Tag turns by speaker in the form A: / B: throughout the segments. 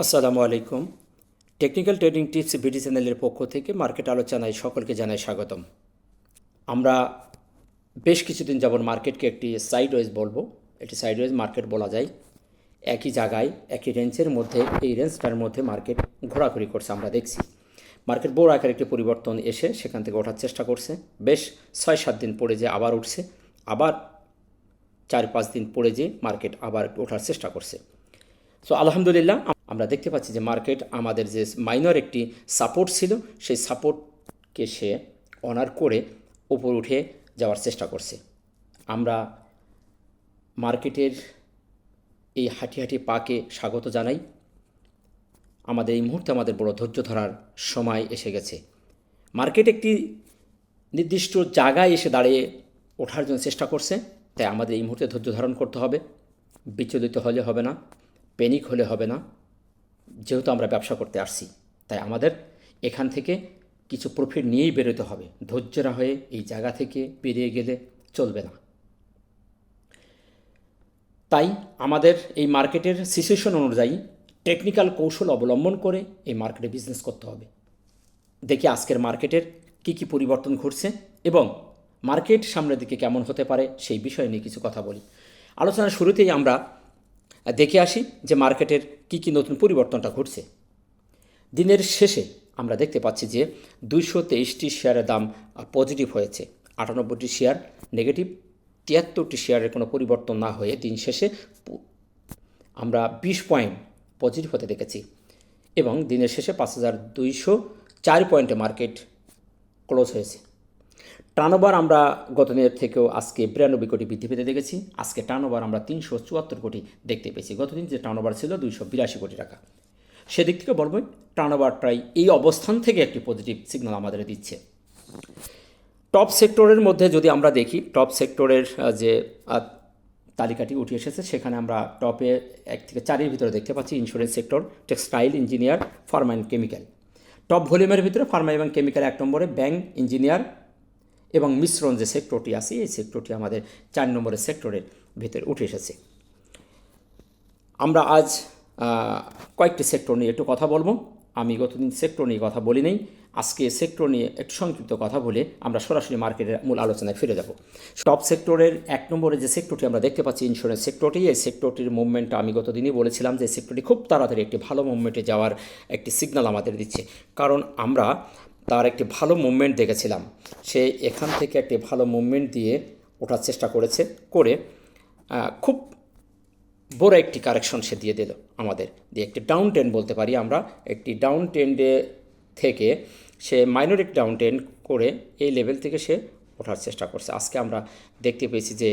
A: আসসালামু আলাইকুম। Technical trading tips BD চ্যানেলের পক্ষ থেকে মার্কেট আলোচনায় সকলকে জানাই স্বাগতম। আমরা বেশ কিছুদিন যাবত মার্কেটকে একটি সাইডওয়েজ বলবো, এটি সাইডওয়েজ মার্কেট বলা যায়। একই জায়গায় একই রেঞ্জের মধ্যে, এই রেঞ্জটার মধ্যে মার্কেট ঘোরাঘুরি করছে আমরা দেখছি। মার্কেট বড় আকারে একটি পরিবর্তন এসে সেখান থেকে ওঠার চেষ্টা করছে, বেশ 6-7 দিন পরে যে আবার উঠছে, আবার 4-5 দিন পরে যে মার্কেট আবার ওঠার চেষ্টা করছে। সো আলহামদুলিল্লাহ আমরা দেখতে পাচ্ছি যে মার্কেট আমাদের যে মাইনর একটি সাপোর্ট ছিল সেই সাপোর্টকে সে অনার করে উপর উঠে যাওয়ার চেষ্টা করছে। আমরা মার্কেটের এই হাঁটি পাকে স্বাগত জানাই। আমাদের এই মুহূর্তে আমাদের বড় ধৈর্য ধরার সময় এসে গেছে। মার্কেট একটি নির্দিষ্ট জায়গায় এসে দাঁড়িয়ে ওঠার জন্য চেষ্টা করছে, তাই আমাদের এই মুহূর্তে ধৈর্য ধারণ করতে হবে। বিচলিত হলে হবে না, প্যানিক হলে হবে না। যেহেতু আমরা ব্যবসা করতে আসছি, তাই আমাদের এখান থেকে কিছু প্রফিট নিয়েই বেরোতে হবে। ধৈর্যরা হয়ে এই জায়গা থেকে বেরিয়ে গেলে চলবে না। তাই আমাদের এই মার্কেটের সিচুয়েশন অনুযায়ী টেকনিক্যাল কৌশল অবলম্বন করে এই মার্কেটে বিজনেস করতে হবে। দেখি আজকের মার্কেটের কি পরিবর্তন ঘটছে এবং মার্কেট সামনের দিকে কেমন হতে পারে সেই বিষয় নিয়ে কিছু কথা বলি। আলোচনার শুরুতেই আমরা দেখে আসি যে মার্কেটের কি নতুন পরিবর্তনটা ঘটছে। দিনের শেষে আমরা দেখতে পাচ্ছি যে 223টি শেয়ারের দাম পজিটিভ হয়েছে, 98টি শেয়ার নেগেটিভ, 73টি শেয়ারের কোনো পরিবর্তন না হয়ে দিন শেষে আমরা 20 পয়েন্ট পজিটিভ হতে দেখেছি এবং দিনের শেষে 5204 পয়েন্টে মার্কেট ক্লোজ হয়েছে। টার্নওভার আমরা গত দিনের থেকেও আজকে 92 কোটি বৃদ্ধি পেতে দেখেছি। আজকে টার্নওভার আমরা 374 কোটি দেখতে পেয়েছি। গতদিন যে টার্নওভার ছিল 282 কোটি টাকা। সেদিক থেকে বলবো টার্নওভারটাই এই অবস্থান থেকে একটি পজিটিভ সিগন্যাল আমাদের দিচ্ছে। টপ সেক্টরের মধ্যে যদি আমরা দেখি, টপ সেক্টরের যে তালিকাটি উঠে এসেছে সেখানে আমরা টপে 1 থেকে 4-এর ভিতরে দেখতে পাচ্ছি insurance sector, textile, engineer, Pharma and chemical. Top ভলিউমের ভিতরে ফার্মা এবং কেমিক্যাল 1 নম্বরে, ব্যাংক, ইঞ্জিনিয়ার এবং মিশ্রণ যে সেক্টরটি আছে এই সেক্টরটি আমাদের 4 নম্বরের সেক্টরের ভিতরে উঠে এসেছে। আমরা আজ কয়েকটি সেক্টর নিয়ে একটু কথা বলবো। আমি গতদিন সেক্টর নিয়ে কথা বলি নাই, আজকে সেক্টর নিয়ে একটু সংক্ষিপ্ত কথা বলে আমরা সরাসরি মার্কেটের মূল আলোচনায় ফিরে যাব। টপ সেক্টরের 1 নম্বরে যে সেক্টরটি আমরা দেখতে পাচ্ছি ইন্স্যুরেন্স সেক্টরটি, এই সেক্টরটির মুভমেন্টটা আমি গতদিনই বলেছিলাম যে সেক্টরটি খুব তাড়াতাড়ি একটি ভালো মুভমেন্টে যাওয়ার একটি সিগন্যাল আমাদের দিচ্ছে, কারণ আমরা তার একটি ভালো মুভমেন্ট দেখেছিলাম। সে এখান থেকে একটি ভালো মুভমেন্ট দিয়ে ওঠার চেষ্টা করে খুব বড় একটি কারেকশন সে দিয়ে দিল আমাদের, দিয়ে একটি ডাউন ট্রেন্ড বলতে পারি আমরা। একটি ডাউন ট্রেন্ডে থেকে সে মাইনর একটি ডাউন ট্রেন্ড করে এই লেভেল থেকে সে ওঠার চেষ্টা করছে। আজকে আমরা দেখতে পেয়েছি যে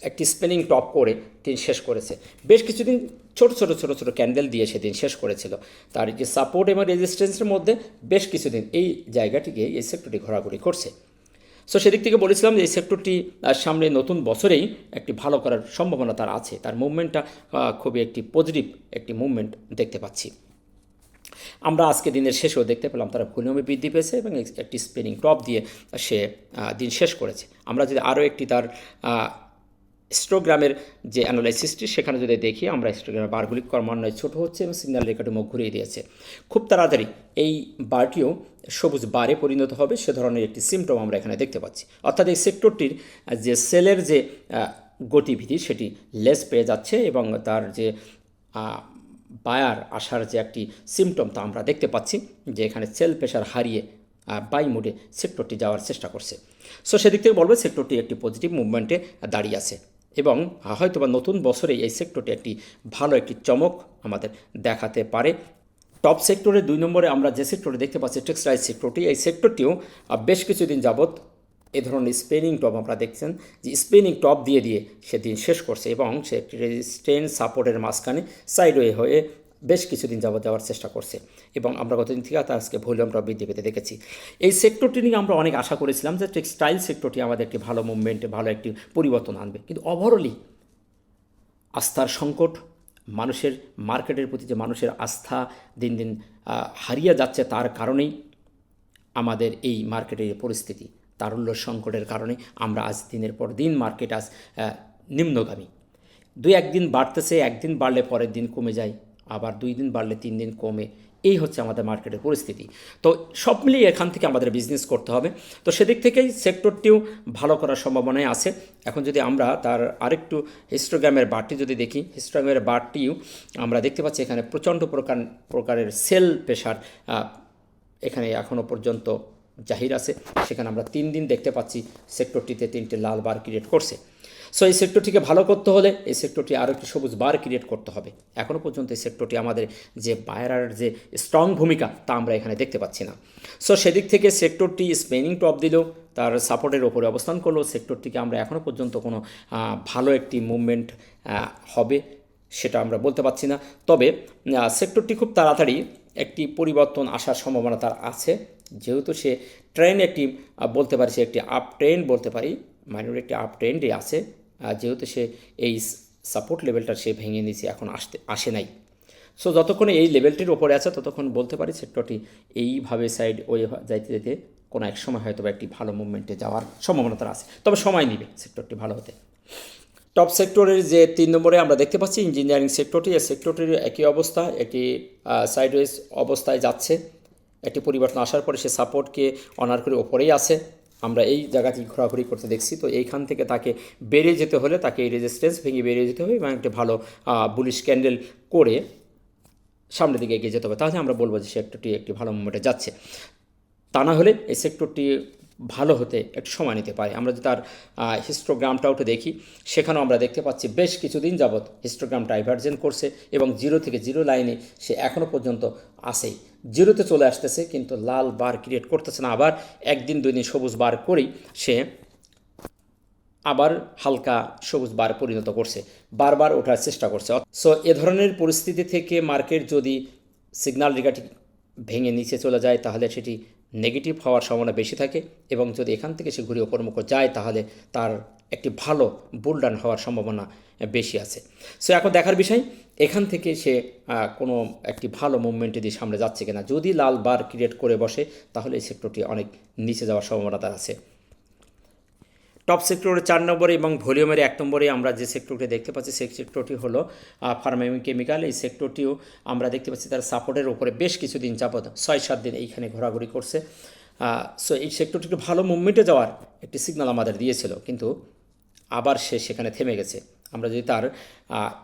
A: একটি স্পেনিং টপ করে দিন শেষ করেছে। বেশ কিছুদিন ছোট ক্যান্ডেল দিয়ে সেদিন শেষ করেছিল। তার যে সাপোর্ট এবং রেজিস্ট্যান্সের মধ্যে বেশ কিছুদিন এই জায়গাটিকে, এই সেক্টরটি ঘোরাঘুরি করছে। সো সেদিক থেকে বলেছিলাম যে এই সেক্টরটি সামনে নতুন বছরেই একটি ভালো করার সম্ভাবনা তার আছে। তার মুভমেন্টটা খুবই একটি পজিটিভ একটি মুভমেন্ট দেখতে পাচ্ছি। আমরা আজকে দিনের শেষেও দেখতে পেলাম তারা ভলিউমে বৃদ্ধি পেয়েছে এবং একটি স্পেনিং টপ দিয়ে সে দিন শেষ করেছে। আমরা যদি আরও একটি তার হিস্টোগ্রামের যে অ্যানালাইসিসটি সেখানে যদি দেখি, আমরা হিস্টোগ্রামের বারগুলি ক্রমান্বয়ে ছোটো হচ্ছে এবং সিগন্যাল রেখাটি মুখ ঘুরিয়ে দিয়েছে। খুব তাড়াতাড়ি এই বারটিও সবুজ বারে পরিণত হবে সে ধরনের একটি সিমটম আমরা এখানে দেখতে পাচ্ছি। অর্থাৎ এই সেক্টরটির যে সেলের যে গতিবিধি সেটি লেস পেয়ে যাচ্ছে এবং তার যে বায়ার আসার যে একটি সিমটম তা আমরা দেখতে পাচ্ছি যে এখানে সেল প্রেশার হারিয়ে বাই মুডে সেক্টরটি যাওয়ার চেষ্টা করছে। সো সেদিক থেকে বলবো সেক্টরটি একটি পজিটিভ মুভমেন্টে দাঁড়িয়ে আছে এবং হয়তোবা নতুন বছরে এই সেক্টরটি একটি ভালো একটি চমক আমাদের দেখাতে পারে। টপ সেক্টরের 2 নম্বরে আমরা যে সেক্টরে দেখতে পাচ্ছি টেক্সটাইল সেক্টরটি, এই সেক্টরটিও বেশ কিছুদিন যাবৎ এ ধরনের স্পেনিং টপ আমরা দেখছেন যে স্পেনিং টপ দিয়ে সেদিন শেষ করছে এবং সে একটি রেজিস্ট্যান্স সাপোর্টের মাঝখানে সাইডওয়ে হয়ে বেশ কিছুদিন যাবৎ যাওয়ার চেষ্টা করছে এবং আমরা গতদিন থেকে আজকে ভলিউমটা বৃদ্ধি পেতে দেখেছি। এই সেক্টরটি নিয়ে আমরা অনেক আশা করেছিলাম যে টেক্সটাইল সেক্টরটি আমাদের একটি ভালো মুভমেন্টে ভালো একটি পরিবর্তন আনবে, কিন্তু ওভারঅলি আস্থার সংকট, মানুষের মার্কেটের প্রতি যে মানুষের আস্থা দিন দিন হারিয়ে যাচ্ছে, তার কারণেই আমাদের এই মার্কেটের পরিস্থিতি। তারল্য সংকটের কারণে আমরা আজ দিনের পর দিন মার্কেট আজ নিম্নগামী। 2-1 দিন বাড়তেছে, একদিন বাড়লে পরের দিন কমে যায়, আবার 2 দিন বাড়লে 3 দিন কমে, এই হচ্ছে আমাদের মার্কেটের পরিস্থিতি। তো সব মিলিয়ে এখান থেকে আমাদের বিজনেস করতে হবে। তো সেদিক থেকেই সেক্টরটিও ভালো করার সম্ভাবনাই আছে। এখন যদি আমরা তার আরেকটু হিস্টোগ্রামের বারটি যদি দেখি, হিস্টোগ্রামের বারটিও আমরা দেখতে পাচ্ছি এখানে প্রচণ্ড প্রকারের সেল প্রেশার এখানে এখনও পর্যন্ত জাহির আছে। সেখানে আমরা 3 দিন দেখতে পাচ্ছি সেক্টরটিতে 3টে লাল বার ক্রিয়েট করছে। সো এই সেক্টরটিকে ভালো করতে হলে এই সেক্টরটি আরও একটি সবুজ বার ক্রিয়েট করতে হবে। এখনও পর্যন্ত এই সেক্টরটি আমাদের যে বায়ার যে স্ট্রং ভূমিকা তা আমরা এখানে দেখতে পাচ্ছি না। সো সেদিক থেকে সেক্টরটি স্পেনিং টপ দিলেও তার সাপোর্টের ওপরে অবস্থান করলেও সেক্টরটিকে আমরা এখনও পর্যন্ত কোনো ভালো একটি মুভমেন্ট হবে সেটা আমরা বলতে পারছি না। তবে সেক্টরটি খুব তাড়াতাড়ি একটি পরিবর্তন আসার সম্ভাবনা তার আছে, যেহেতু সে ট্রেন একটি বলতে পারি, সে একটি আপ ট্রেন্ড বলতে পারি, মাইনর একটি আপ ট্রেন্ডে আছে, যেহেতু সে এই সাপোর্ট লেভেলটা সে ভেঙে নিয়েছে, এখন আসে নাই। সো যতক্ষণ এই লেভেলটির ওপরে আছে ততক্ষণ বলতে পারি সেক্টরটি এইভাবে সাইড ওয়ে যাইতে যেতে কোনো এক সময় হয়তো একটি ভালো মুভমেন্টে যাওয়ার সম্ভাবনা তার আছে, তবে সময় নেবে সেক্টরটি ভালো হতে। টপ সেক্টরের যে 3 নম্বরে আমরা দেখতে পাচ্ছি ইঞ্জিনিয়ারিং সেক্টরটি, এই সেক্টরটির একই অবস্থা, একটি সাইডওয়েজ অবস্থায় যাচ্ছে। একটি পরিবর্তন আসার পরে সে সাপোর্টকে অনার করে ওপরেই আছে, আমরা এই জায়গাটি ঘোরাঘুরি করতে দেখছি। তো এইখান থেকে তাকে বেরিয়ে যেতে হলে তাকে এই রেজিস্ট্যান্স ভেঙে বেরিয়ে যেতে হবে এবং একটি ভালো বুলিশ ক্যান্ডেল করে সামনের দিকে এগিয়ে যেতে হবে, তাহলে আমরা বলবো যে সেক্টরটি একটি ভালো মুভমেন্টে যাচ্ছে। তা না হলে এই সেক্টরটি ভালো হতে একটু সময় নিতে পারে। আমরা যদি তার হিস্টোগ্রামটাও একটু দেখি, সেখানেও আমরা দেখতে পাচ্ছি বেশ কিছুদিন যাবৎ হিস্টোগ্রাম ডাইভার্জেন্ট করছে এবং 0 থেকে 0 লাইনে সে এখনও পর্যন্ত আসেই, 0তে চলে আসতেছে, কিন্তু লাল বার ক্রিয়েট করতেছে না। আবার 1 দিন 2 দিন সবুজ বার করেই সে আবার হালকা সবুজ বার পরিণত করছে, বারবার ওঠার চেষ্টা করছে। সো এ ধরনের পরিস্থিতি থেকে মার্কেট যদি সিগন্যাল রেখাটি ভেঙে নিচে চলে যায় তাহলে সেটি নেগেটিভ হওয়ার সম্ভাবনা বেশি থাকে, এবং যদি এখান থেকে সে ঘুরে ওপরমুখ যায় তাহলে তার একটি ভালো বুলডান হওয়ার সম্ভাবনা বেশি আছে। সো এখন দেখার বিষয় এখান থেকে সে কোনো একটি ভালো মুভমেন্টে দিয়ে সামনে যাচ্ছে কিনা। যদি লাল বার ক্রিয়েট করে বসে তাহলে এই সেক্টরটি অনেক নিচে যাওয়ার সম্ভাবনা তার আছে। টপ সেক্টরের 4 নম্বরে এবং ভলিউমের 1 নম্বরে আমরা যে সেক্টরটি দেখতে পাচ্ছি সেই সেক্টরটি হলো ফার্মাকেমিক্যাল। এই সেক্টরটিও আমরা দেখতে পাচ্ছি তার সাপোর্টের উপরে বেশ কিছুদিন যাবত 6-7 দিন এইখানে ঘোরাঘুরি করছে। সো এই সেক্টরটিকে ভালো মুভমেন্টে যাওয়ার একটি সিগন্যাল আমাদের দিয়েছিল, কিন্তু আবার সে সেখানে থেমে গেছে। আমরা যদি তার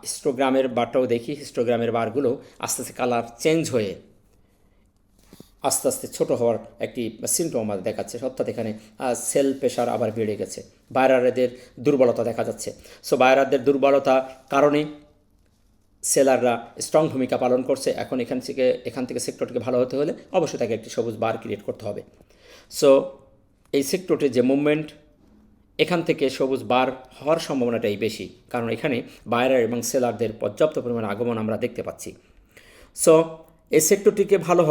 A: হিস্টোগ্রামের বারটাও দেখি, হিস্টোগ্রামের বারগুলো আস্তে আস্তে কালার চেঞ্জ হয়ে আস্তে আস্তে ছোটো হওয়ার একটি সিমটম আমাদের দেখাচ্ছে, অর্থাৎ এখানে সেল প্রেশার আবার বেড়ে গেছে, বায়ারদের দুর্বলতা দেখা যাচ্ছে। সো বায়ারদের দুর্বলতা কারণে সেলাররা স্ট্রং ভূমিকা পালন করছে। এখন এখান থেকে সেক্টরটিকে ভালো হতে হলে অবশ্যই তাকে একটি সবুজ বার ক্রিয়েট করতে হবে। সো এই সেক্টরটির যে মুভমেন্ট, এখান থেকে সবুজ বার হওয়ার সম্ভাবনাটাই বেশি, কারণ এখানে বায়ার এবং সেলারদের পর্যাপ্ত পরিমাণে আগমন আমরা দেখতে পাচ্ছি। সো এই সেক্টরটিকে ভালো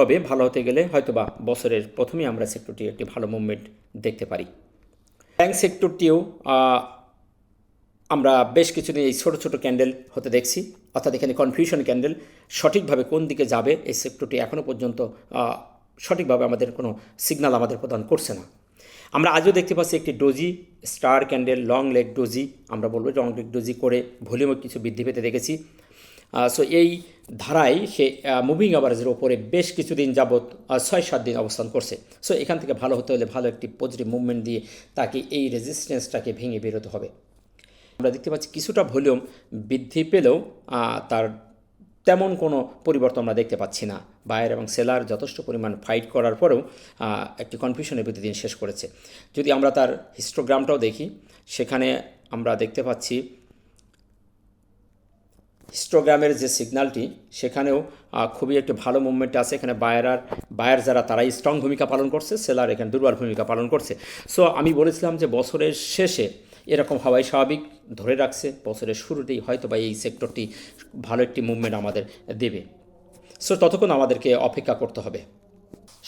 A: হতে গেলে হয়তোবা বছরের প্রথমেই আমরা সেক্টরটি একটি ভালো মুভমেন্ট দেখতে পারি। ব্যাংক সেক্টরটিও আমরা বেশ কিছুদিন এই ছোটো ছোটো ক্যান্ডেল হতে দেখছি, অর্থাৎ এখানে কনফিউশন ক্যান্ডেল, সঠিকভাবে কোন দিকে যাবে এই সেক্টরটি এখনও পর্যন্ত সঠিকভাবে আমাদের কোনো সিগন্যাল আমাদের প্রদান করছে না। আমরা আজও দেখতে পাচ্ছি একটি doji star candle, long leg doji, আমরা বলবো লং লেগ ডোজি করে ভলিউমে কিছু বৃদ্ধি পেতে দেখেছি। সো এই ধারায় সে মুভিং অ্যাভারেজের ওপরে বেশ কিছুদিন যাবৎ 6-7 দিন অবস্থান করছে। সো এখান থেকে ভালো হতে হলে ভালো একটি পজিটিভ মুভমেন্ট দিয়ে তাকে এই রেজিস্ট্যান্সটাকে ভেঙে বেরোতে হবে। আমরা দেখতে পাচ্ছি কিছুটা ভলিউম বৃদ্ধি পেলেও তার তেমন কোনো পরিবর্তন আমরা দেখতে পাচ্ছি না। বায়ার এবং সেলার যথেষ্ট পরিমাণ ফাইট করার পরেও একটি কনফিউশনের ভিতরে দিন শেষ করেছে। যদি আমরা তার হিস্টোগ্রামটাও দেখি, সেখানে আমরা দেখতে পাচ্ছি হিস্টোগ্রামের যে সিগন্যালটি সেখানেও খুবই একটি ভালো মুভমেন্ট আছে। এখানে বায়ার যারা তারাই স্ট্রং ভূমিকা পালন করছে, সেলার এখানে দুর্বল ভূমিকা পালন করছে। সো আমি বলেছিলাম যে বছরের শেষে এরকম হওয়াই স্বাভাবিক, ধরে রাখছে বছরের শুরুতেই হয়তো বা এই সেক্টরটি ভালো একটি মুভমেন্ট আমাদের দেবে। সো ততক্ষণ আমাদেরকে অপেক্ষা করতে হবে।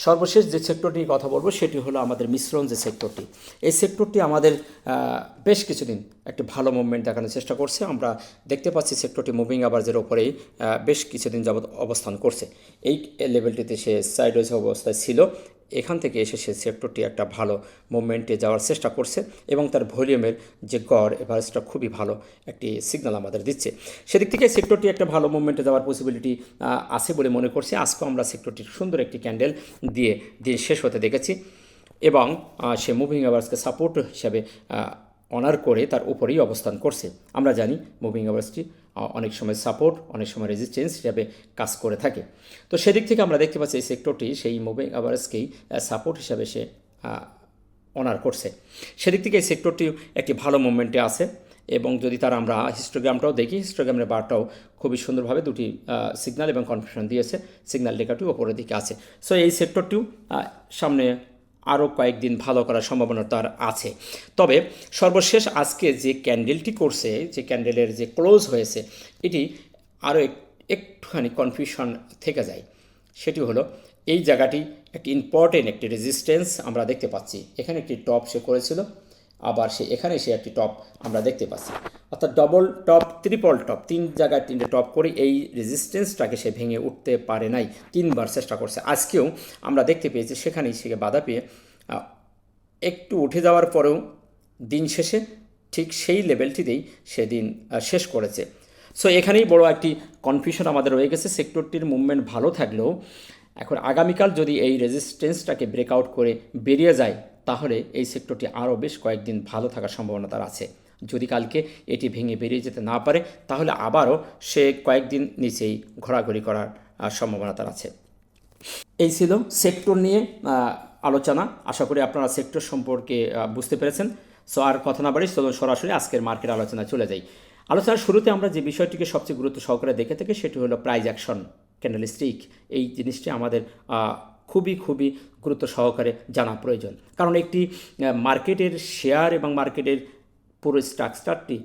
A: সর্বশেষ যে সেক্টরটি কথা বলবো সেটি হলো আমাদের মিশ্রণ যে সেক্টরটি। এই সেক্টরটি আমাদের বেশ কিছুদিন একটি ভালো মুভমেন্ট দেখানোর চেষ্টা করছে। আমরা দেখতে পাচ্ছি সেক্টরটি মুভিং অ্যাভারেজের ওপরেই বেশ কিছুদিন যাবৎ অবস্থান করছে। এই লেভেলটিতে সে সাইডওয়েজ অবস্থায় ছিল এখান থেকে এসে সে সেক্টরটি একটা ভালো মুভমেন্টে যাওয়ার চেষ্টা করছে এবং তার ভলিউমের যে গড় এভারেজটা খুবই ভালো একটি সিগন্যাল আমাদের দিচ্ছে। সেদিক থেকে সেক্টরটি একটা ভালো মুভমেন্টে যাওয়ার পসিবিলিটি আছে বলে মনে করছি। আজকেও আমরা সেক্টরটির সুন্দর একটি ক্যান্ডেল দিয়ে দিন শেষ হতে দেখেছি এবং সে মুভিং অ্যাভারেজকে সাপোর্ট হিসাবে অনার করে তার উপরেই অবস্থান করছে। আমরা জানি মুভিং অ্যাভারেজটি অনেক সময় সাপোর্ট, অনেক সময় রেজিস্ট্যান্স হিসাবে কাজ করে থাকে। তো সেদিক থেকে আমরা দেখতে পাচ্ছি এই সেক্টরটি সেই মুভিং অ্যাভারেজকেই সাপোর্ট হিসাবে সে অনার করছে। সেদিক থেকে এই সেক্টরটি একটি ভালো মুভমেন্টে আছে এবং যদি তার আমরা হিস্টোগ্রামটাও দেখি, হিস্টোগ্রামের বারটাও খুবই সুন্দরভাবে দুটি সিগন্যাল এবং কনফার্মেশন দিয়েছে। সিগন্যাল লেখাটি ওপরের দিকে আছে। সো এই সেক্টরটিও সামনে আরও কয়েকদিন ভালো করার সম্ভাবনা তার আছে। তবে সর্বশেষ আজকে যে ক্যান্ডেলটি করছে, যে ক্যান্ডেলের যে ক্লোজ হয়েছে, এটি আরও একটুখানি কনফিউশন থেকে যায়। সেটি হলো এই জায়গাটি একটি ইম্পর্টেন্ট একটি রেজিস্ট্যান্স আমরা দেখতে পাচ্ছি। এখানে একটি টপ সে করেছিল, আবার এখানে একটি টপ আমরা দেখতে পাচ্ছি, অর্থাৎ ডবল টপ, ট্রিপল টপ, তিন জায়গায় তিনটে টপ করে এই রেজিস্ট্যান্সটাকে সে ভেঙে উঠতে পারে নাই। তিনবার চেষ্টা করছে। আজকেও আমরা দেখতে পেয়েছি সেখানেই সে বাধা পেয়ে একটু উঠে যাওয়ার পরেও দিন শেষে ঠিক সেই লেভেলটিতেই সেদিন শেষ করেছে। সো এখানেই বড় একটি কনফিউশন আমাদের রয়ে গেছে। সেক্টরটির মুভমেন্ট ভালো থাকলেও এখন আগামীকাল যদি এই রেজিস্ট্যান্সটাকে ব্রেকআউট করে বেরিয়ে যায়, তাহলে এই সেক্টরটি আরও বেশ কয়েকদিন ভালো থাকার সম্ভাবনা তার আছে। যদি কালকে এটি ভেঙে বেরিয়ে যেতে না পারে, তাহলে আবারও সে কয়েকদিন নিচেই ঘোরাঘুরি করার সম্ভাবনা তার আছে। এই ছিল সেক্টর নিয়ে আলোচনা। আশা করি আপনারা সেক্টর সম্পর্কে বুঝতে পেরেছেন। সো আর কথা না বাড়ি, চলুন সরাসরি আজকের মার্কেট আলোচনায় চলে যাই। আলোচনার শুরুতে আমরা যে বিষয়টিকে সবচেয়ে গুরুত্ব সহকারে দেখে থাকি সেটি হলো প্রাইস অ্যাকশন ক্যান্ডেলস্টিক। এই জিনিসটি আমাদের খুবই গুরুত্ব সহকারে জানা প্রয়োজন, কারণ একটি মার্কেটের শেয়ার এবং মার্কেটের পুরো স্ট্রাকচারটি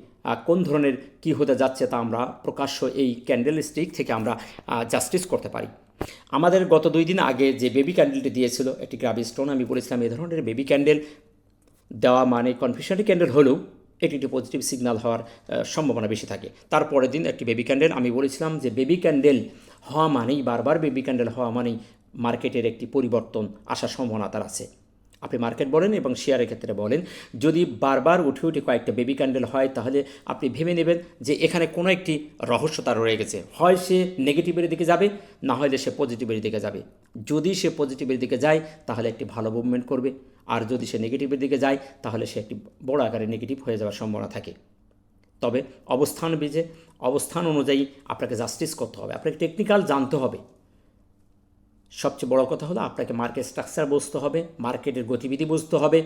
A: কোন ধরনের কী হতে যাচ্ছে তা আমরা প্রকাশ্য এই ক্যান্ডেলস্টিক থেকে আমরা জাস্টিস করতে পারি। আমাদের গত 2 দিন আগে যে বেবি ক্যান্ডেলটি দিয়েছিল একটি গ্রাভি স্টোন, আমি বলেছিলাম এই ধরনের বেবি ক্যান্ডেল দেওয়া মানে কনফিউশনারি ক্যান্ডেল হলেও এটি একটি পজিটিভ সিগন্যাল হওয়ার সম্ভাবনা বেশি থাকে। তারপরের দিন একটি বেবি ক্যান্ডেল, আমি বলেছিলাম যে বেবি ক্যান্ডেল হওয়া মানেই, বারবার বেবি ক্যান্ডেল হওয়া মানেই মার্কেটের একটি পরিবর্তন আসার সম্ভাবনা তার আছে। আপনি মার্কেট বলেন এবং শেয়ারের ক্ষেত্রে বলেন, যদি বারবার উঠে কয়েকটা বেবি ক্যান্ডেল হয়, তাহলে আপনি ভেবে নেবেন যে এখানে কোনো একটি রহস্য তার রয়ে গেছে। হয় সে নেগেটিভের দিকে যাবে, না হলে সে পজিটিভের দিকে যাবে। যদি সে পজিটিভের দিকে যায় তাহলে একটি ভালো মুভমেন্ট করবে, আর যদি সে নেগেটিভের দিকে যায় তাহলে সে একটি বড় আকারে নেগেটিভ হয়ে যাওয়ার সম্ভাবনা থাকে। তবে অবস্থান অনুযায়ী আপনাকে জাস্টিস করতে হবে, আপনাকে টেকনিক্যাল জানতে হবে। সবচেয়ে বড় কথা হলো আপনাকে মার্কেট স্ট্রাকচার বুঝতে হবে, মার্কেটের গতিবিধি বুঝতে হবে,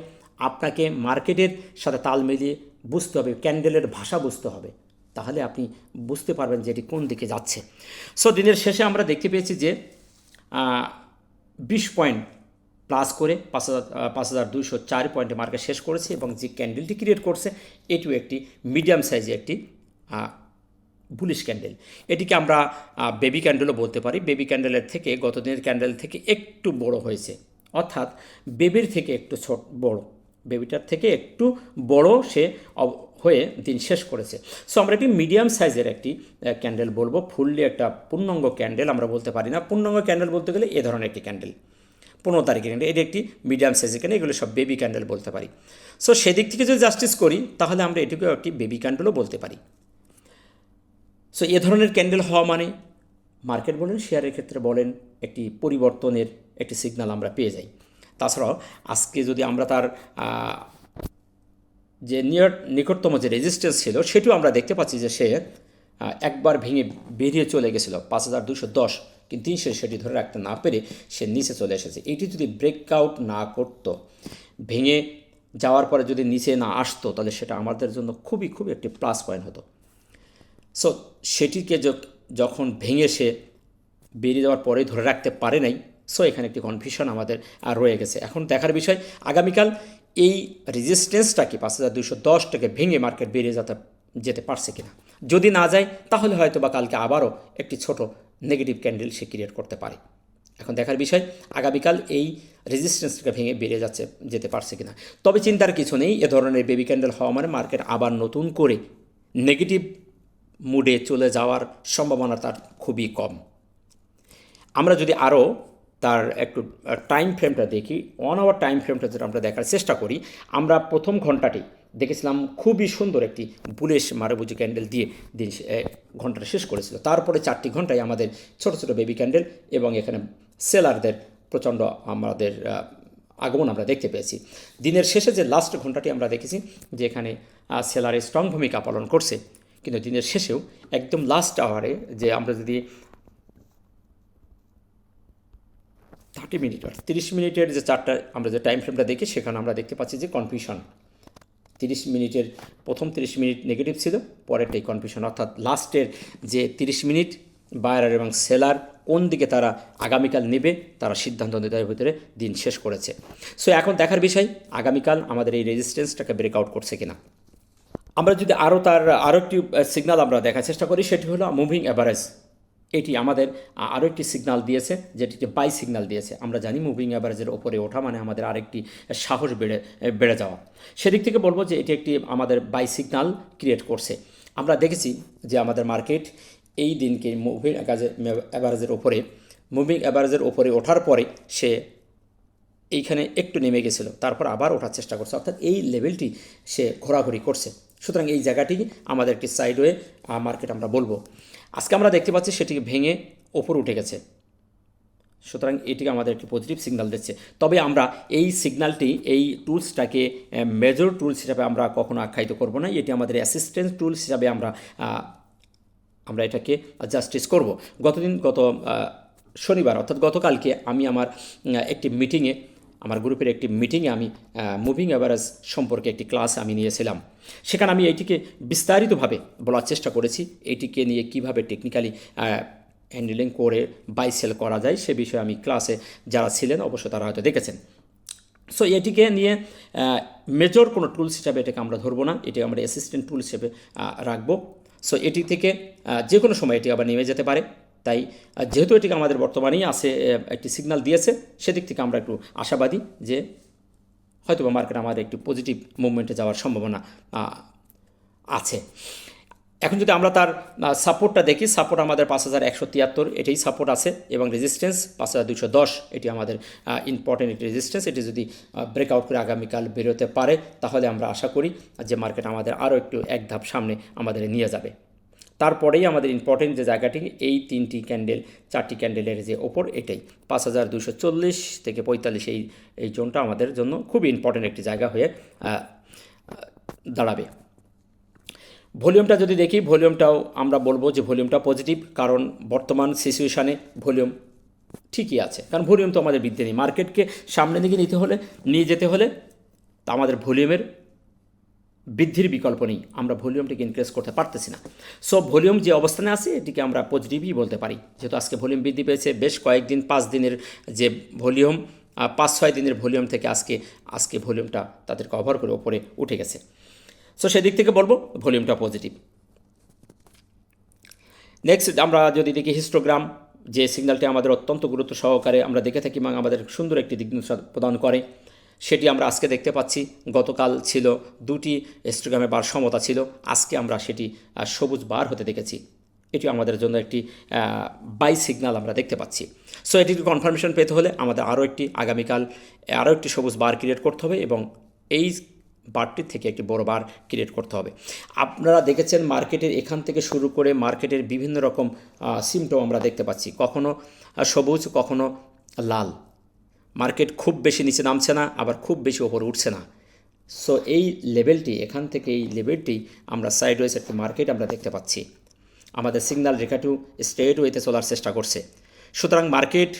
A: আপনাকে মার্কেটের সাথে তাল মিলিয়ে বুঝতে হবে, ক্যান্ডেলের ভাষা বুঝতে হবে। তাহলে আপনি বুঝতে পারবেন যে এটি কোন দিকে যাচ্ছে। সো দিনের শেষে আমরা দেখতে পেয়েছি যে 20 পয়েন্ট প্লাস করে 5204 পয়েন্টে মার্কেট শেষ করেছে এবং যে ক্যান্ডেলটি ক্রিয়েট করছে এটিও একটি মিডিয়াম সাইজে একটি বুলিশ ক্যান্ডেল। এটিকে আমরা বেবি ক্যান্ডেলও বলতে পারি। বেবি ক্যান্ডেলের থেকে গত দিনের ক্যান্ডেল থেকে একটু বড় হয়েছে, অর্থাৎ বেবির থেকে একটু বড়, বেবিটার থেকে একটু বড় সে হয়ে দিন শেষ করেছে। সো আমরা একটি মিডিয়াম সাইজের একটি ক্যান্ডেল বলবো। ফুললি একটা পূর্ণাঙ্গ ক্যান্ডেল আমরা বলতে পারি না। পূর্ণাঙ্গ ক্যান্ডেল বলতে গেলে এ ধরনের একটি ক্যান্ডেল 15 তারিখের ক্যান্ডেল, এটি একটি মিডিয়াম সাইজের ক্যান্ডেল, এগুলো সব বেবি ক্যান্ডেল বলতে পারি। সো সেদিক থেকে যদি জাস্টিস করি তাহলে আমরা এটিকেও একটি বেবি ক্যান্ডেলও বলতে পারি। সো এ ধরনের ক্যান্ডেল হওয়া মানে মার্কেট বলেন, শেয়ারের ক্ষেত্রে বলেন, একটি পরিবর্তনের একটি সিগন্যাল আমরা পেয়ে যাই। তাছাড়াও আজকে যদি আমরা তার যে নিকটতম যে রেজিস্ট্যান্স ছিল সেটিও আমরা দেখতে পাচ্ছি যে সে একবার ভেঙে বেরিয়ে চলে গেছিল 5210, কিন্তু সেটি ধরে রাখতে না পেরে সে নিচে চলে এসেছে। এটি যদি ব্রেকআউট না করতো, ভেঙে যাওয়ার পরে যদি নিচে না আসতো, তাহলে সেটা আমাদের জন্য খুবই একটি প্লাস পয়েন্ট হতো। সো সেটিকে যখন ভেঙে সে বেরিয়ে যাওয়ার পরে ধরে রাখতে পারে নাই, সো এখানে একটি কনফিউশন আমাদের রয়ে গেছে। এখন দেখার বিষয় আগামীকাল এই রেজিস্ট্যান্সটাকে 5210টাকে ভেঙে মার্কেট বেরিয়ে যেতে পারছে কিনা। যদি না যায় তাহলে হয়তো বা কালকে আবারও একটি ছোট নেগেটিভ ক্যান্ডেল সে ক্রিয়েট করতে পারে। এখন দেখার বিষয় আগামীকাল এই রেজিস্ট্যান্সটাকে ভেঙে বেরিয়ে যেতে পারছে কিনা। তবে চিন্তার কিছু নেই, এ ধরনের বেবি ক্যান্ডেল হওয়া মানে মার্কেট আবার নতুন করে নেগেটিভ মুডে চলে যাওয়ার সম্ভাবনা তার খুবই কম। আমরা যদি আরও তার একটু টাইম ফ্রেমটা দেখি, 1 আওয়ার টাইম ফ্রেমটা যেটা আমরা দেখার চেষ্টা করি, আমরা প্রথম ঘন্টাটি দেখেছিলাম খুবই সুন্দর একটি বুলিশ মারুবুজি ক্যান্ডেল দিয়ে দিন ঘন্টাটা শেষ করেছিল। তারপরে 4টি ঘন্টায় আমাদের ছোট ছোট বেবি ক্যান্ডেল এবং এখানে সেলারদের প্রচণ্ড আমাদের আগমন আমরা দেখতে পেয়েছি। দিনের শেষে যে লাস্ট ঘন্টাটি আমরা দেখেছি যে এখানে সেলারে স্ট্রং ভূমিকা পালন করছে, কিন্তু দিনের শেষেও একদম লাস্ট আওয়ারে যে আমরা যদি 30 মিনিট আর 30 মিনিটের যে চারটা আমরা যে টাইম ফ্রেমটা দেখি, সেখানে আমরা দেখতে পাচ্ছি যে কনফিউশন। 30 মিনিটের প্রথম 30 মিনিট নেগেটিভ ছিল, পরেরটাই কনফিউশন, অর্থাৎ লাস্টের যে 30 মিনিট বায়ার এবং সেলার কোন দিকে তারা আগামীকাল নেবে তারা সিদ্ধান্ত নির্ধারণের ভিতরে দিন শেষ করেছে। সো এখন দেখার বিষয় আগামীকাল আমাদের এই রেজিস্ট্যান্সটাকে ব্রেকআউট করছে কিনা। আমরা যদি আরও একটি সিগন্যাল আমরা দেখার চেষ্টা করি, সেটি হলো মুভিং অ্যাভারেজ। এটি আমাদের আরও একটি সিগন্যাল দিয়েছে, যেটিকে বাই সিগন্যাল দিয়েছে। আমরা জানি মুভিং অ্যাভারেজের ওপরে ওঠা মানে আমাদের আরেকটি সাহস বেড়ে যাওয়া। সেদিক থেকে বলবো যে এটি একটি আমাদের বাই সিগন্যাল ক্রিয়েট করছে। আমরা দেখেছি যে আমাদের মার্কেট এই দিনকে মুভিং অ্যাভারেজের ওপরে ওঠার পরে সে এইখানে একটু নেমে গেছিলো, তারপর আবার ওঠার চেষ্টা করছে, অর্থাৎ এই লেভেলটি সে ঘোরাঘুরি করছে। সুতরাং এই জায়গাটি আমাদের একটি সাইডওয়ে মার্কেট আমরা বলবো। আজকে আমরা দেখতে পাচ্ছি সেটিকে ভেঙে ওপর উঠে গেছে, সুতরাং এটিকে আমাদের একটি পজিটিভ সিগন্যাল দিচ্ছে। তবে আমরা এই সিগন্যালটি, এই টুলসটাকে মেজর টুলস হিসাবে আমরা কখনো আখ্যায়িত করব না। এটি আমাদের অ্যাসিস্ট্যান্ট টুলস হিসাবে আমরা এটাকে জাস্টিস করব। গত শনিবার অর্থাৎ গতকালকে আমি আমার একটি মিটিংয়ে, আমার গ্রুপের একটি মিটিংয়ে আমি মুভিং অ্যাভারেজ সম্পর্কে একটি ক্লাস আমি নিয়েছিলাম। সেখানে আমি এইটিকে বিস্তারিতভাবে বলার চেষ্টা করেছি, এইটিকে নিয়ে কিভাবে টেকনিক্যালি হ্যান্ডেলিং করে বাই সেল করা যায় সে বিষয়ে আমি ক্লাসে যারা ছিলেন অবশ্য তারা হয়তো দেখেছেন। সো এটিকে নিয়ে মেজর কোনো টুলস হিসাবে এটাকে আমরা ধরবো না, এটি আমরা অ্যাসিস্ট্যান্ট টুলস হিসেবে রাখবো। সো এটি থেকে যে কোনো সময় এটি আবার নেমে যেতে পারে। তাই যেহেতু এটিকে আমাদের বর্তমানেই আছে একটি সিগন্যাল দিয়েছে, সেদিক থেকে আমরা একটু আশাবাদী যে হয়তোবা মার্কেট আমাদের একটু পজিটিভ মুভমেন্টে যাওয়ার সম্ভাবনা আছে। এখন যদি আমরা তার সাপোর্টটা দেখি, সাপোর্ট আমাদের 5173 এটাই সাপোর্ট আছে, এবং রেজিস্ট্যান্স 5210 এটি আমাদের ইম্পর্টেন্ট একটি রেজিস্ট্যান্স। এটি যদি ব্রেকআউট করে আগামীকাল বেরোতে পারে তাহলে আমরা আশা করি যে মার্কেট আমাদের আরও একটু এক ধাপ সামনে আমাদের নিয়ে যাবে। তারপরেই আমাদের ইম্পর্টেন্ট যে জায়গাটি, এই 3টি ক্যান্ডেল 4টি ক্যান্ডেলের যে ওপর, এটাই 5240 থেকে 45 এই জোনটা আমাদের জন্য খুবই ইম্পর্টেন্ট একটি জায়গা হয়ে দাঁড়াবে। ভলিউমটা যদি দেখি, ভলিউমটাও আমরা বলবো যে ভলিউমটা পজিটিভ, কারণ বর্তমান সিচুয়েশানে ভলিউম ঠিকই আছে, কারণ ভলিউম তো আমাদের বৃদ্ধি নেই। মার্কেটকে সামনের দিকে নিয়ে যেতে হলে তা আমাদের ভলিউমের বৃদ্ধির বিকল্প নেই, আমরা ভলিউমটিকে ইনক্রিজ করতে পারতেছি না। সো ভলিউম যে অবস্থানে আছে এটিকে আমরা পজিটিভই বলতে পারি, যেহেতু আজকে ভলিউম বৃদ্ধি পেয়েছে। বেশ কয়েকদিন 5 দিনের যে ভলিউম, 5-6 দিনের ভলিউম থেকে আজকে ভলিউমটা তাদের কভার করে ওপরে উঠে গেছে। সো সেদিক থেকে বলবো ভলিউমটা পজিটিভ। নেক্সট আমরা যদি দেখি হিস্টোগ্রাম, যে সিগন্যালটি আমাদের অত্যন্ত গুরুত্ব সহকারে আমরা দেখে থাকি এবং আমাদের সুন্দর একটি দিক প্রদান করে, সেটি আমরা আজকে দেখতে পাচ্ছি। গতকাল ছিল 2টি হিস্টোগ্রামের বার সমতা ছিল, আজকে আমরা সেটি সবুজ বার হতে দেখেছি। এটি আমাদের জন্য একটি বাই সিগন্যাল আমরা দেখতে পাচ্ছি। সো এটির কনফার্মেশন পেতে হলে আমাদের আগামীকাল আরও একটি সবুজ বার ক্রিয়েট করতে হবে, এবং এই বারটির থেকে একটি বড় বার ক্রিয়েট করতে হবে। আপনারা দেখেছেন মার্কেটের এখান থেকে শুরু করে মার্কেটের বিভিন্ন রকম সিমটম আমরা দেখতে পাচ্ছি, কখনো সবুজ কখনো লাল। মার্কেট খুব বেশি নিচে নামছে না, আবার খুব বেশি ওপরে উঠছে না। সো এই লেভেলটি, এখান থেকে এই লেভেলটি আমরা সাইডওয়েজ একটি মার্কেট আমরা দেখতে পাচ্ছি। আমাদের সিগন্যাল রেখাটিও স্ট্রেট ওয়েতে চলার চেষ্টা করছে। সুতরাং মার্কেট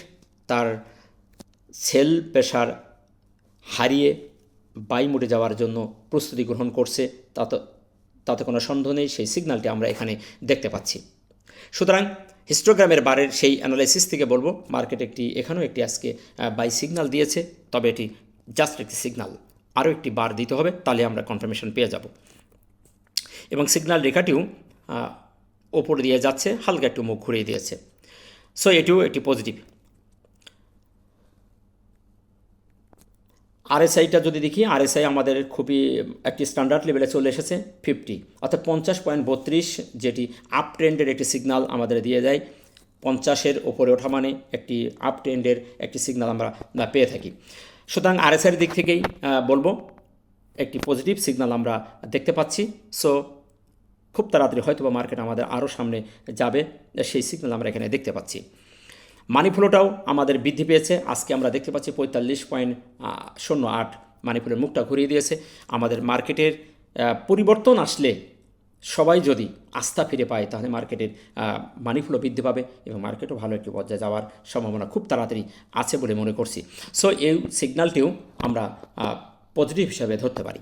A: তার সেল প্রেশার হারিয়ে বাই মোডে যাওয়ার জন্য প্রস্তুতি গ্রহণ করছে, তাতে কোনো সন্দেহ নেই। সেই সিগন্যালটি আমরা এখানে দেখতে পাচ্ছি। সুতরাং হিস্টোগ্রামের বারের সেই অ্যানালাইসিস থেকে বলবো মার্কেট এখানেও একটি আজকে বাই সিগন্যাল দিয়েছে, তবে এটি জাস্ট একটি সিগন্যাল, আরও একটি বার দিতে হবে, তাহলে আমরা কনফার্মেশন পেয়ে যাব। এবং সিগন্যাল রেখাটিও ওপর দিয়ে যাচ্ছে, হালকা একটু মুখ ঘুরিয়ে দিয়েছে। সো এটিও একটি পজিটিভ। আরএসআইটা যদি দেখি, আরএসআই আমাদের খুবই একটি স্ট্যান্ডার্ড লেভেলে চলে এসেছে 50, অর্থাৎ 50.32, যেটি আপ ট্রেন্ডের একটি সিগন্যাল আমাদের দিয়ে দেয়। 50-এর ওপরে ওঠা মানে একটি আপ ট্রেন্ডের একটি সিগন্যাল আমরা পেয়ে থাকি। সুতরাং আরএসআইয়ের দিক থেকেই বলবো একটি পজিটিভ সিগন্যাল আমরা দেখতে পাচ্ছি। সো খুব তাড়াতাড়ি হয়তো বা মার্কেট আমাদের আরও সামনে যাবে, সেই সিগন্যাল আমরা এখানে দেখতে পাচ্ছি। মানি ফ্লোটাও আমাদের বৃদ্ধি পেয়েছে। আজকে আমরা দেখতে পাচ্ছি 45.08 মানি ফ্লোর মুখটা ঘুরিয়ে দিয়েছে। আমাদের মার্কেটের পরিবর্তন আসলে সবাই যদি আস্থা ফিরে পায় তাহলে মার্কেটের মানি ফ্লো বৃদ্ধি পাবে এবং মার্কেটও ভালো একটি পর্যায়ে যাওয়ার সম্ভাবনা খুব তাড়াতাড়ি আছে বলে মনে করছি। সো এই সিগন্যালটিও আমরা পজিটিভ হিসাবে ধরতে পারি।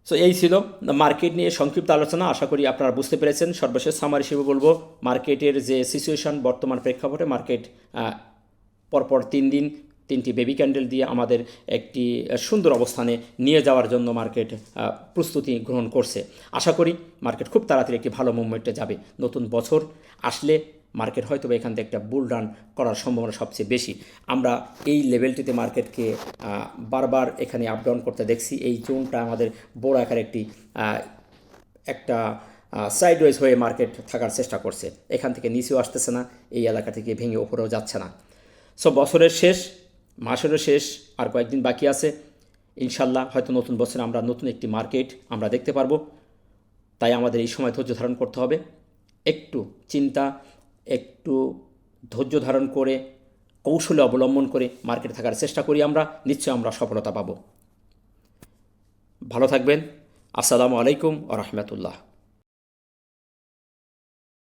A: সো এই ছিল মার্কেট নিয়ে সংক্ষিপ্ত আলোচনা। আশা করি আপনারা বুঝতে পেরেছেন। সর্বশেষ সামারি হিসেবে বলবো, মার্কেটের যে সিচুয়েশন বর্তমান প্রেক্ষাপটে, মার্কেট পরপর 3 দিন 3টি বেবি ক্যান্ডেল দিয়ে আমাদের একটি সুন্দর অবস্থানে নিয়ে যাওয়ার জন্য মার্কেট প্রস্তুতি গ্রহণ করছে। আশা করি মার্কেট খুব তাড়াতাড়ি একটি ভালো মুভমেন্টে যাবে। নতুন বছর আসলে মার্কেট হয়তো এখান থেকে একটা বুল রান করার সম্ভাবনা সবচেয়ে বেশি। আমরা এই লেভেলটিতে মার্কেটকে বারবার এখানে আপ ডাউন করতে দেখছি। এই জোনটা আমাদের বড় আকার একটা সাইডওয়েজ হয়ে মার্কেট থাকার চেষ্টা করছে। এখান থেকে নিচেও আসতেছে না, এই এলাকা থেকে ভেঙে ওপরেও যাচ্ছে না। সো বছরের শেষ, মাসেরও শেষ, আর কয়েকদিন বাকি আছে। ইনশাল্লাহ হয়তো নতুন বছরে আমরা নতুন একটি মার্কেট আমরা দেখতে পারবো। তাই আমাদের এই সময় ধৈর্য ধারণ করতে হবে। একটু চিন্তা, একটু ধৈর্য ধারণ করে কৌশলে অবলম্বন করে মার্কেট থাকার চেষ্টা করি আমরা, নিশ্চয় আমরা সফলতা পাব। ভালো থাকবেন। আসসালামু আলাইকুম ওয়া রাহমাতুল্লাহ।